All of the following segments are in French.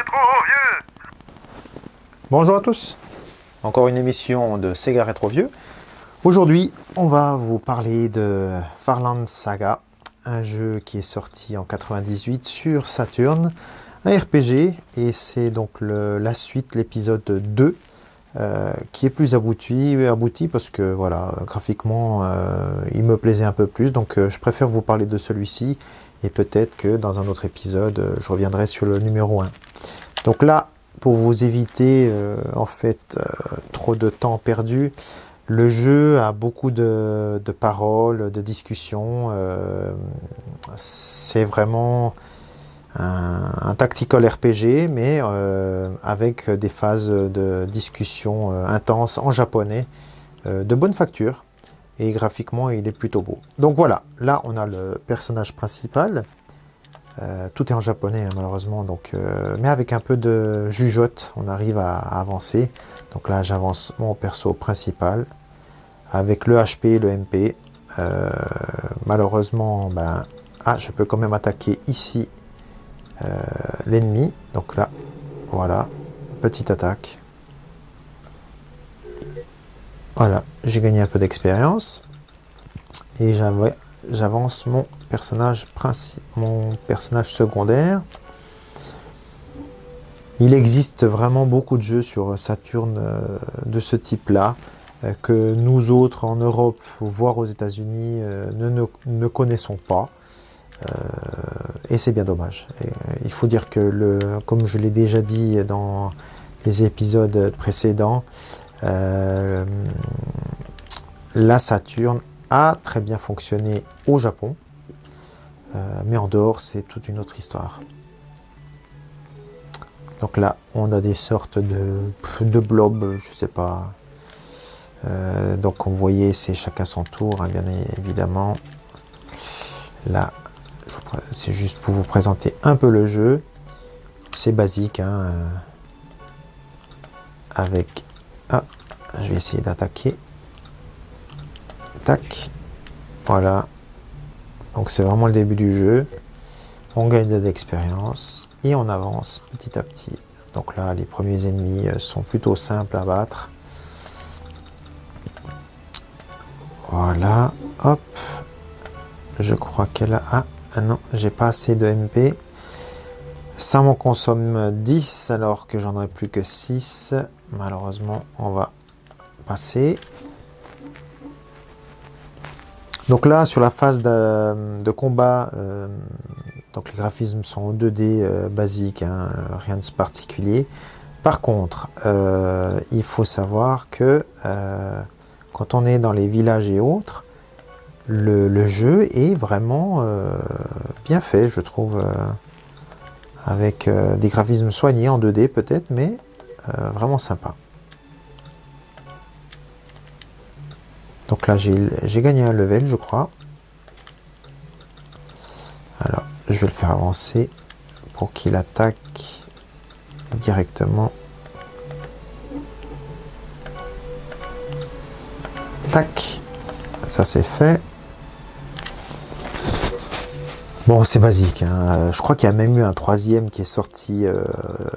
Rétro Vieux. Bonjour à tous, encore une émission de Sega Rétro Vieux. Aujourd'hui, on va vous parler de Farland Saga, un jeu qui est sorti en 98 sur Saturn, un RPG, et c'est donc la suite, l'épisode 2, qui est plus abouti parce que voilà, graphiquement, il me plaisait un peu plus, donc je préfère vous parler de celui-ci, et peut-être que dans un autre épisode, je reviendrai sur le numéro 1. Donc là, pour vous éviter trop de temps perdu, le jeu a beaucoup de paroles, de discussions. C'est vraiment un tactical RPG, mais avec des phases de discussion intenses en japonais, de bonne facture. Et graphiquement, il est plutôt beau. Donc voilà, là on a le personnage principal. Tout est en japonais hein, malheureusement, donc, mais avec un peu de jugeote, on arrive à avancer. Donc là, j'avance mon perso principal avec le HP et le MP. Malheureusement, je peux quand même attaquer ici l'ennemi. Donc là, voilà, petite attaque. Voilà, j'ai gagné un peu d'expérience et j'avance mon personnage secondaire. Il existe vraiment beaucoup de jeux sur Saturn de ce type-là que nous autres en Europe, voire aux États-Unis, ne connaissons pas. Et c'est bien dommage. Et, il faut dire que, comme je l'ai déjà dit dans les épisodes précédents, la Saturn a très bien fonctionné au Japon, mais en dehors c'est toute une autre histoire. Donc là on a des sortes de blobs, je sais pas, donc comme vous voyez c'est chacun son tour hein, bien évidemment. Là c'est juste pour vous présenter un peu le jeu, c'est basique hein, avec je vais essayer d'attaquer. Tac, voilà. Donc c'est vraiment le début du jeu. On gagne de l'expérience et on avance petit à petit. Donc là, les premiers ennemis sont plutôt simples à battre. Voilà, hop. Je crois qu'elle a... Ah non, j'ai pas assez de MP. Ça m'en consomme 10 alors que j'en ai plus que 6. Malheureusement, on va passer. Donc là, sur la phase de combat, donc les graphismes sont en 2D basiques, hein, rien de particulier. Par contre, il faut savoir que quand on est dans les villages et autres, le jeu est vraiment bien fait, je trouve, avec des graphismes soignés en 2D peut-être, mais vraiment sympa. Donc là, j'ai gagné un level, je crois. Alors, je vais le faire avancer pour qu'il attaque directement. Tac, ça c'est fait. Bon, c'est basique. Hein. Je crois qu'il y a même eu un troisième qui est sorti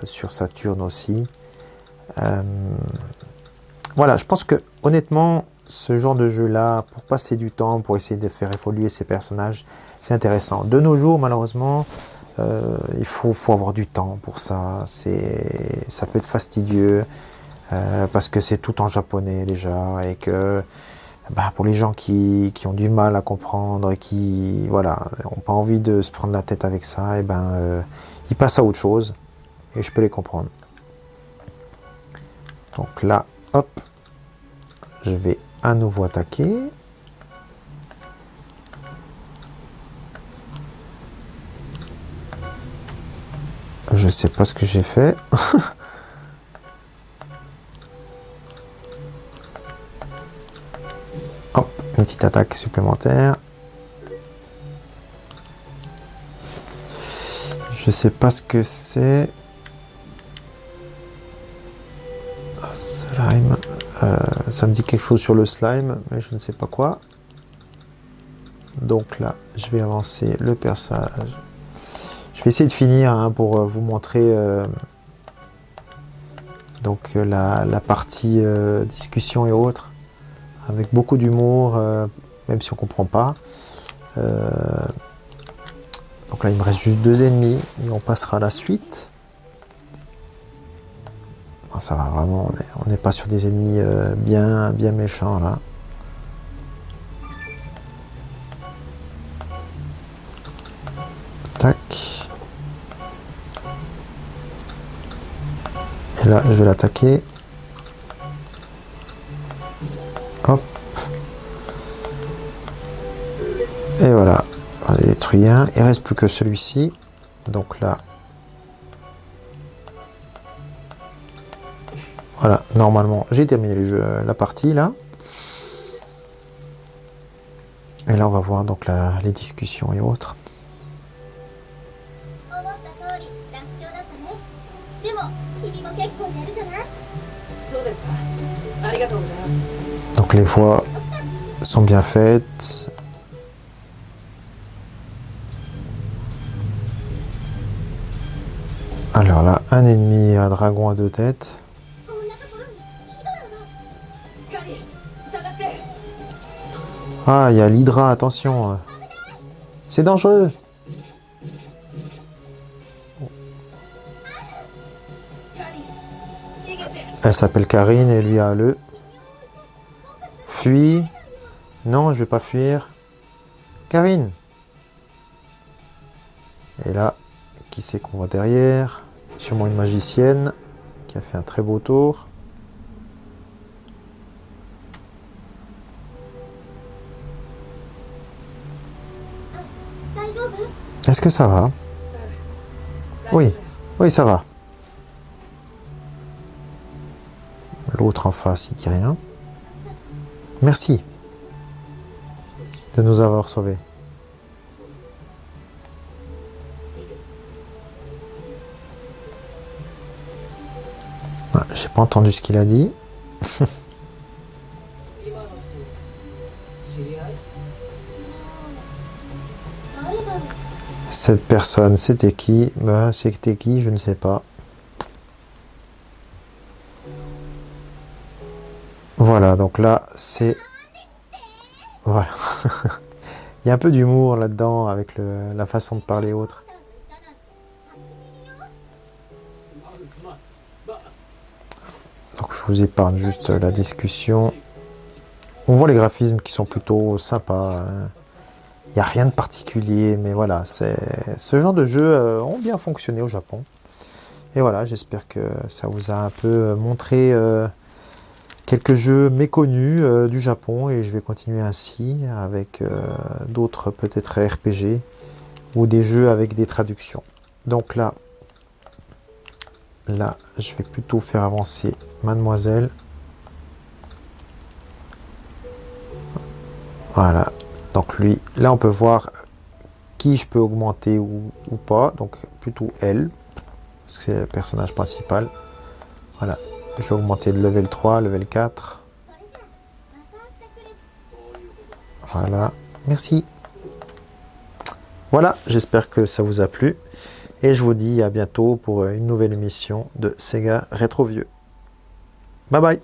sur Saturn aussi. Voilà, je pense que honnêtement, ce genre de jeu-là, pour passer du temps, pour essayer de faire évoluer ses personnages, c'est intéressant. De nos jours, malheureusement, il faut avoir du temps pour ça. Ça peut être fastidieux parce que c'est tout en japonais déjà et que pour les gens qui ont du mal à comprendre et qui voilà, n'ont pas envie de se prendre la tête avec ça, et ils passent à autre chose et je peux les comprendre. Donc là, hop, je vais à nouveau attaquer. Je sais pas ce que j'ai fait. Hop, une petite attaque supplémentaire. Je sais pas ce que c'est. Slime. Ça me dit quelque chose sur le slime, mais je ne sais pas quoi. Donc là, je vais avancer le perçage. Je vais essayer de finir hein, pour vous montrer Donc la partie discussion et autres, avec beaucoup d'humour, même si on comprend pas. Donc là il me reste juste 2 ennemis et on passera à la suite. Bon, ça va vraiment, on n'est pas sur des ennemis bien méchants là. Tac. Et là je vais l'attaquer. Hop. Et voilà. On a détruit un. Il ne reste plus que celui-ci. Donc là. Voilà. Normalement, j'ai terminé la partie là. Et là, on va voir donc les discussions et autres. Donc les voix sont bien faites. Alors là, un ennemi, un dragon à 2 têtes. Ah, il y a l'hydra, attention. C'est dangereux. Elle s'appelle Karine et lui a le... Fuis. Non, je vais pas fuir. Karine. Et là, qui c'est qu'on voit derrière? Sûrement une magicienne qui a fait un très beau tour. Est-ce que ça va? Oui, oui, ça va. L'autre en face, il dit rien. Merci de nous avoir sauvés. Ah, j'ai pas entendu ce qu'il a dit. Cette personne, c'était qui? Ben, c'était qui? Je ne sais pas. Voilà, donc là, c'est... Voilà. Il y a un peu d'humour là-dedans, avec la façon de parler autre. Donc je vous épargne juste la discussion. On voit les graphismes qui sont plutôt sympas. Il n'y a rien de particulier, mais voilà, ce genre de jeux ont bien fonctionné au Japon. Et voilà, j'espère que ça vous a un peu montré quelques jeux méconnus du Japon, et je vais continuer ainsi avec d'autres peut-être RPG ou des jeux avec des traductions. Donc là, je vais plutôt faire avancer Mademoiselle. Voilà. Donc lui, là on peut voir qui je peux augmenter ou pas. Donc plutôt elle, parce que c'est le personnage principal. Voilà. Je vais augmenter de level 3, level 4. Voilà. Merci. Voilà, j'espère que ça vous a plu. Et je vous dis à bientôt pour une nouvelle émission de Sega Rétro Vieux. Bye bye.